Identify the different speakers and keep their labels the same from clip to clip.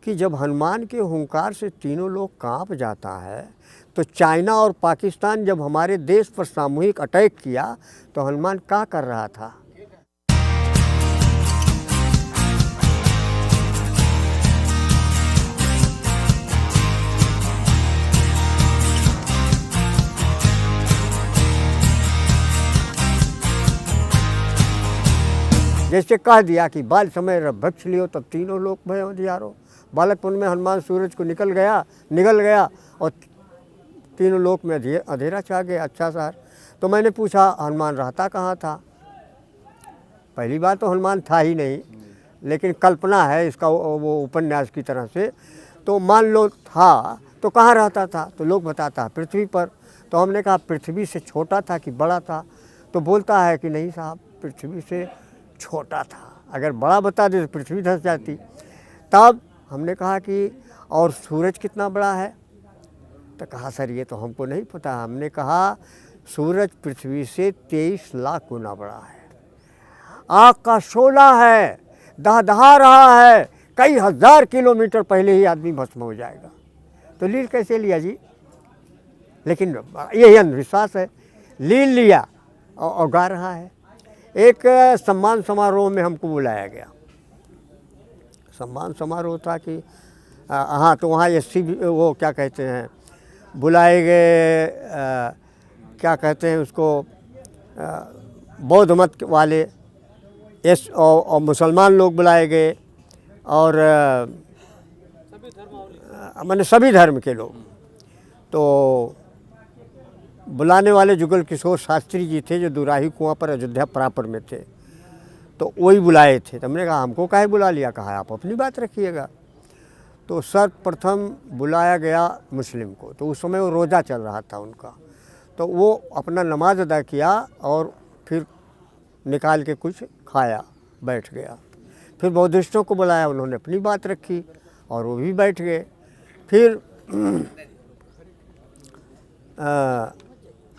Speaker 1: कि जब हनुमान के हुंकार से तीनों लोग कांप जाता है, तो चाइना और पाकिस्तान जब हमारे देश पर सामूहिक अटैक किया तो हनुमान क्या कर रहा था। जैसे कह दिया कि बाल समय भक्ष लियो तब तीनों लोक भयो अंधियारो। बालकपन में हनुमान सूरज को निकल गया और तीनों लोक में अंधेरा छा गया। अच्छा सर, तो मैंने पूछा हनुमान रहता कहाँ था। पहली बात तो हनुमान था ही नहीं, लेकिन कल्पना है इसका वो उपन्यास की तरह से। तो मान लो था तो कहाँ रहता था, तो लोग बताता पृथ्वी पर। तो हमने कहा पृथ्वी से छोटा था कि बड़ा था, तो बोलता है कि नहीं साहब पृथ्वी से छोटा था। अगर बड़ा बता दे तो पृथ्वी धंस जाती। तब हमने कहा कि और सूरज कितना बड़ा है, तो कहा सर ये तो हमको नहीं पता। हमने कहा सूरज पृथ्वी से 23 लाख गुना बड़ा है, आग का शोला है, दहदहा रहा है, कई हजार किलोमीटर पहले ही आदमी भस्म हो जाएगा। तो लील कैसे लिया जी? लेकिन यही अंधविश्वास है। लील लिया और गा रहा है। एक सम्मान समारोह में हमको बुलाया गया। सम्मान समारोह था कि हाँ, तो वहाँ एससी वो क्या कहते हैं बुलाए गए, क्या कहते हैं उसको, बौद्ध मत वाले और मुसलमान लोग बुलाए गए और मैंने सभी धर्म के लोग। तो बुलाने वाले जुगल किशोर शास्त्री जी थे जो दुराही कुआं पर अयोध्या प्रापर में थे, तो वही बुलाए थे। तो हमने कहा हमको काहे बुला लिया। कहा आप अपनी बात रखिएगा। तो सर्वप्रथम बुलाया गया मुस्लिम को। तो उस समय वो रोज़ा चल रहा था उनका, तो वो अपना नमाज अदा किया और फिर निकाल के कुछ खाया, बैठ गया। फिर बौद्धिस्टों को बुलाया, उन्होंने अपनी बात रखी और वो भी बैठ गए। फिर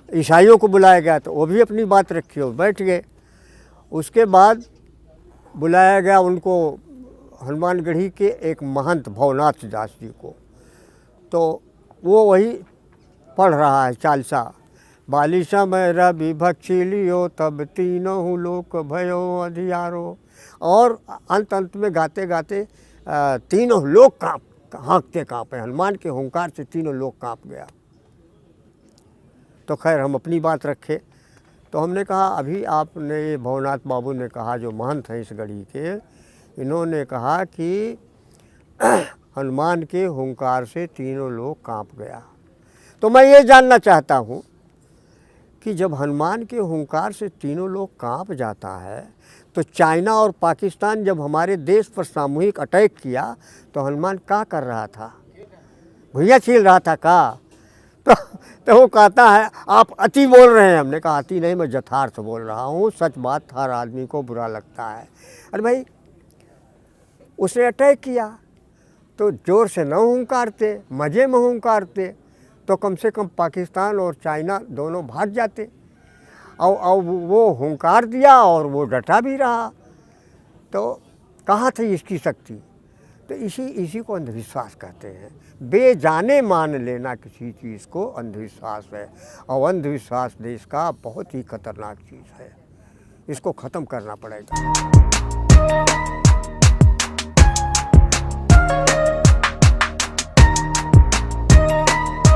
Speaker 1: ईसाइयों को बुलाया गया तो वो भी अपनी बात रखी और बैठ गए। उसके बाद बुलाया गया उनको हनुमानगढ़ी के एक महंत भवनाथ दास जी को। तो वो वही पढ़ रहा है चालीसा। बालिशा में रवि भक्षी लियो तब तीनों लोक भयो अंधियारो। और अंत में गाते गाते तीनों लोक हाँकते काँपे। हनुमान के हुंकार से तीनों लोक काँप गया। तो खैर हम अपनी बात रखे। तो हमने कहा अभी आपने ये भवनाथ बाबू ने कहा जो महंत हैं इस गढ़ी के, इन्होंने कहा कि हनुमान के हुंकार से तीनों लोग कांप गया। तो मैं ये जानना चाहता हूँ कि जब हनुमान के हुंकार से तीनों लोग कांप जाता है, तो चाइना और पाकिस्तान जब हमारे देश पर सामूहिक अटैक किया तो हनुमान क्या कर रहा था? भुइयाँ छील रहा था का? तो वो कहता है आप अति बोल रहे हैं। हमने कहा अति नहीं, मैं यथार्थ बोल रहा हूँ, सच बात हर आदमी को बुरा लगता है। अरे भाई उसने अटैक किया तो जोर से न हुंकारते, मज़े में हुंकारते, तो कम से कम पाकिस्तान और चाइना दोनों भाग जाते। और वो हुंकार दिया और वो डटा भी रहा। तो कहाँ थी इसकी शक्ति? तो इसी को अंधविश्वास कहते हैं। बेजाने मान लेना किसी चीज़ को अंधविश्वास है। और अंधविश्वास देश का बहुत ही खतरनाक चीज़ है। इसको ख़त्म करना पड़ेगा।